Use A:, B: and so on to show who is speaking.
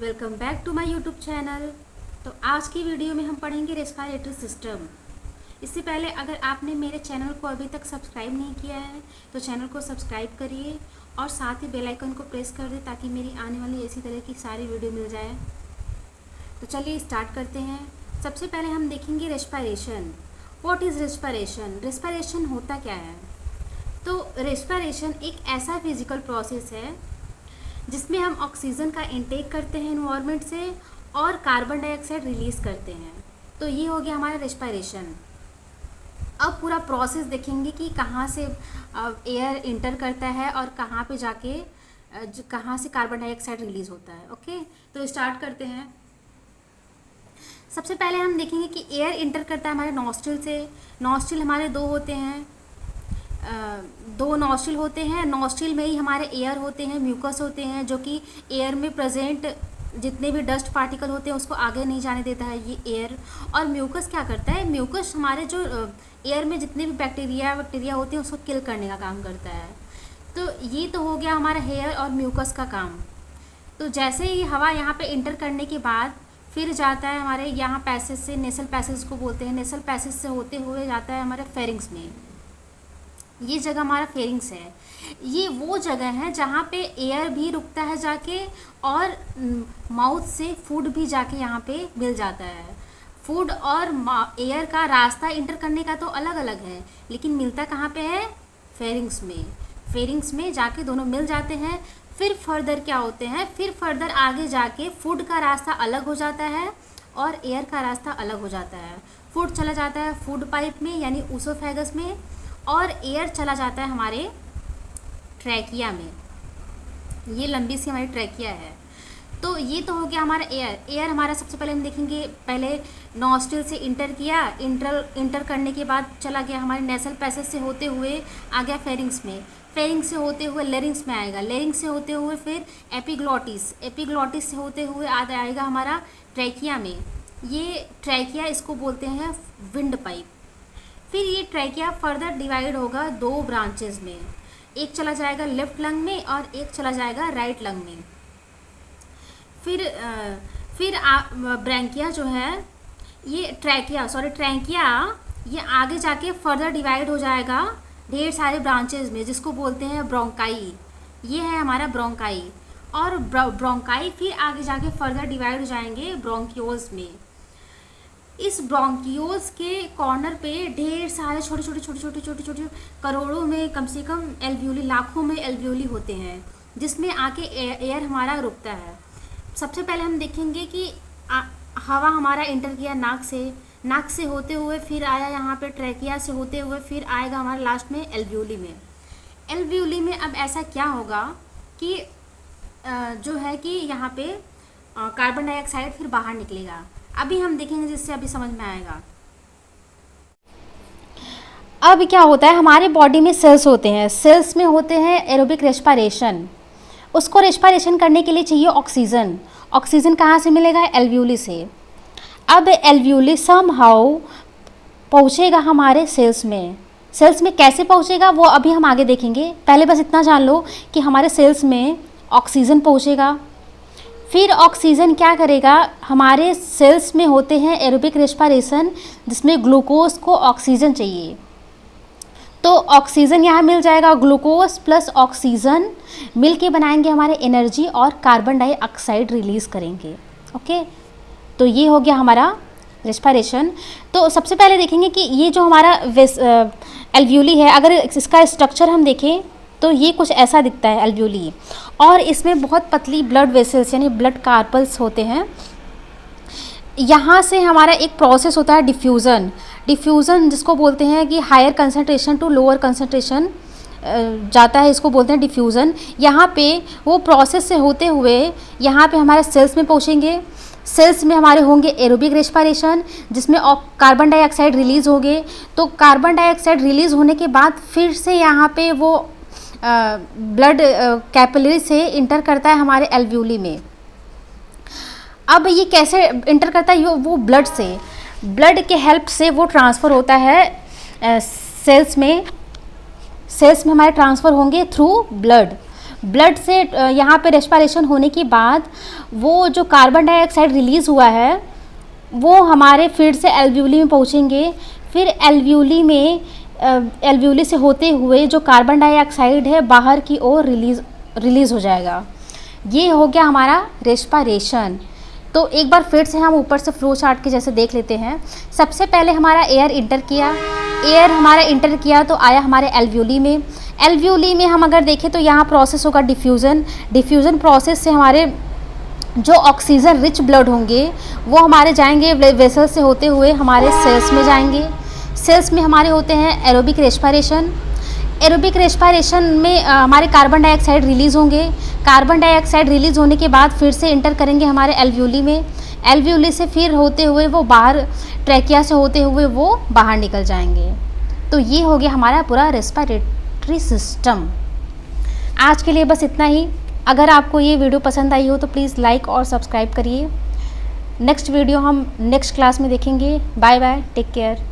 A: Welcome back to my YouTube channel. तो आज की वीडियो में हम पढ़ेंगे रेस्पिरेटरी सिस्टम। इससे पहले अगर आपने मेरे चैनल को अभी तक सब्सक्राइब नहीं किया है तो चैनल को सब्सक्राइब करिए और साथ ही बेल आइकन को प्रेस कर दें ताकि मेरी आने वाली इसी तरह की सारी वीडियो मिल जाए। तो चलिए स्टार्ट करते हैं। सबसे पहले हम देखेंगे respiration. What is respiration? Respiration होता क्या है? तो रेस्पिरेशन एक ऐसा फिजिकल प्रोसेस है जिसमें हम ऑक्सीजन का इंटेक करते हैं एनवायरनमेंट से और कार्बन डाइऑक्साइड रिलीज़ करते हैं। तो ये हो गया हमारा रेस्पिरेशन। अब पूरा प्रोसेस देखेंगे कि कहाँ से एयर इंटर करता है और कहाँ पे जाके कहाँ से कार्बन डाइऑक्साइड रिलीज़ होता है। ओके, तो स्टार्ट करते हैं। सबसे पहले हम देखेंगे कि एयर इंटर करता है हमारे नॉस्ट्रिल से। नॉस्ट्रिल हमारे दो होते हैं, दो नॉस्ट्रिल होते हैं। नॉस्ट्रिल में ही हमारे एयर होते हैं, म्यूकस होते हैं, जो कि एयर में प्रेजेंट जितने भी डस्ट पार्टिकल होते हैं उसको आगे नहीं जाने देता है ये एयर। और म्यूकस क्या करता है? म्यूकस हमारे जो एयर में जितने भी बैक्टीरिया होते हैं उसको किल करने का काम करता है। तो ये तो हो गया हमारा हेयर और म्यूकस का काम। तो जैसे ही हवा यहाँ पे इंटर करने के बाद फिर जाता है हमारे यहाँ पैसेज से, नेसल पैसेज को बोलते हैं। नेसल पैसेज से होते हुए जाता है हमारे फेरिंग्स में। ये जगह हमारा फेरिंग्स है। ये वो जगह है जहाँ पे एयर भी रुकता है जाके और माउथ से फूड भी जाके यहाँ पे मिल जाता है। फूड और एयर का रास्ता इंटर करने का तो अलग अलग है, लेकिन मिलता कहाँ पे है? फेरिंग्स में। फेरिंग्स में जाके दोनों मिल जाते हैं। फिर फर्दर क्या होते हैं? फिर फर्दर आगे जाके फूड का रास्ता अलग हो जाता है और एयर का रास्ता अलग हो जाता है। फूड चला जाता है फूड पाइप में यानी ऊसोफेगस में, और एयर चला जाता है हमारे ट्रैकिया में। ये लंबी सी हमारी ट्रैकिया है। तो ये तो हो गया हमारा एयर। एयर हमारा सबसे पहले हम देखेंगे, पहले नॉस्ट्रिल से इंटर किया, इंटर करने के बाद चला गया हमारे नेसल पैसेज से होते हुए आ गया फेरिंग्स में। फेरिंग्स से होते हुए लेरिंग्स में आएगा। लेरिंग्स से होते हुए फिर एपिग्लॉटिस, एपिग्लॉटिस से होते हुए आएगा हमारा ट्रैकिया में। ये ट्रैकिया इसको बोलते हैं विंड पाइप। फिर ये ट्रैकिया फर्दर डिवाइड होगा दो ब्रांचेस में। एक चला जाएगा लेफ्ट लंग में और एक चला जाएगा राइट लंग में। फिर ब्रैंकिया जो है, ये ट्रैकिया ये आगे जाके फर्दर डिवाइड हो जाएगा ढेर सारे ब्रांचेस में, जिसको बोलते हैं ब्रोंकाई। ये है हमारा ब्रोंकाई। और ब्रोंकाई फिर आगे जाके फर्दर डिवाइड हो जाएंगे ब्रोंकियोल्स में। इस ब्रोंकियोल्स के कॉर्नर पे ढेर सारे छोटे छोटे करोड़ों में, कम से कम एल्वियोली, लाखों में एल्वियोली होते हैं, जिसमें आके एयर हमारा रुकता है। सबसे पहले हम देखेंगे कि हवा हमारा इंटर किया नाक से होते हुए फिर आया यहाँ पे ट्रैकिया से होते हुए फिर आएगा हमारा लास्ट में एल्वियोली में। एल्वियोली में अब ऐसा क्या होगा कि जो है कि यहाँ पे कार्बन डाइऑक्साइड फिर बाहर निकलेगा। अभी हम देखेंगे जिससे अभी समझ में आएगा। अब क्या होता है, हमारे बॉडी में सेल्स होते हैं। सेल्स में होते हैं एरोबिक रेस्पिरेशन। उसको रेस्पिरेशन करने के लिए चाहिए ऑक्सीजन। ऑक्सीजन कहाँ से मिलेगा? एल्वियोली से। अब एल्वियोली समहाउ पहुँचेगा हमारे सेल्स में। सेल्स में कैसे पहुँचेगा वो अभी हम आगे देखेंगे। पहले बस इतना जान लो कि हमारे सेल्स में ऑक्सीजन पहुँचेगा। फिर ऑक्सीजन क्या करेगा? हमारे सेल्स में होते हैं एरोबिक रेस्पिरेशन, जिसमें ग्लूकोज को ऑक्सीजन चाहिए। तो ऑक्सीजन यहाँ मिल जाएगा। ग्लूकोज प्लस ऑक्सीजन मिल के बनाएंगे हमारे एनर्जी और कार्बन डाइऑक्साइड रिलीज़ करेंगे। ओके, तो ये हो गया हमारा रेस्पिरेशन। तो सबसे पहले देखेंगे कि ये जो हमारा एल्वियोली है, अगर इसका स्ट्रक्चर हम देखें तो ये कुछ ऐसा दिखता है एल्वियोली। और इसमें बहुत पतली ब्लड वेसल्स यानी ब्लड कार्पल्स होते हैं। यहाँ से हमारा एक प्रोसेस होता है डिफ्यूज़न, जिसको बोलते हैं कि higher concentration to lower concentration जाता है, इसको बोलते हैं डिफ्यूज़न। यहाँ पे वो प्रोसेस से होते हुए यहाँ पे हमारे सेल्स में पहुँचेंगे। सेल्स में हमारे होंगे एरोबिक रेस्पिरेशन, जिसमें कार्बन डाइऑक्साइड रिलीज़ होंगे। तो कार्बन डाइऑक्साइड रिलीज़ होने के बाद फिर से यहाँ पे वो ब्लड कैपिलरी से इंटर करता है हमारे एल्वियोली में। अब ये कैसे इंटर करता है? वो ब्लड से, ब्लड के हेल्प से वो ट्रांसफ़र होता है सेल्स में हमारे ट्रांसफ़र होंगे थ्रू ब्लड। ब्लड से यहाँ पे रेस्पिरेशन होने के बाद वो जो कार्बन डाइऑक्साइड रिलीज़ हुआ है वो हमारे फिर से एल्वियोली में पहुँचेंगे। फिर एल्वियोली से होते हुए जो कार्बन डाइऑक्साइड है बाहर की ओर रिलीज़ हो जाएगा। ये हो गया हमारा रेस्पिरेशन। तो एक बार फिर से हम ऊपर से फ्लो चार्ट के जैसे देख लेते हैं। सबसे पहले हमारा एयर इंटर किया तो आया हमारे एल्वियोली में। एल्वियोली में हम अगर देखें तो यहाँ प्रोसेस होगा डिफ्यूज़न प्रोसेस से हमारे जो ऑक्सीजन रिच ब्लड होंगे वो हमारे जाएंगे वेसल से होते हुए हमारे सेल्स में जाएंगे। सेल्स में हमारे होते हैं एरोबिक रेस्पिरेशन में हमारे कार्बन डाइऑक्साइड रिलीज़ होंगे। कार्बन डाइऑक्साइड रिलीज़ होने के बाद फिर से इंटर करेंगे हमारे एल्वियोली में। एल्वियोली से फिर होते हुए वो बाहर ट्रैकिया से होते हुए वो बाहर निकल जाएंगे। तो ये हो गया हमारा पूरा रेस्पिरेटरी सिस्टम। आज के लिए बस इतना ही। अगर आपको ये वीडियो पसंद आई हो तो प्लीज़ लाइक और सब्सक्राइब करिए। नेक्स्ट वीडियो हम नेक्स्ट क्लास में देखेंगे। Bye bye, take care.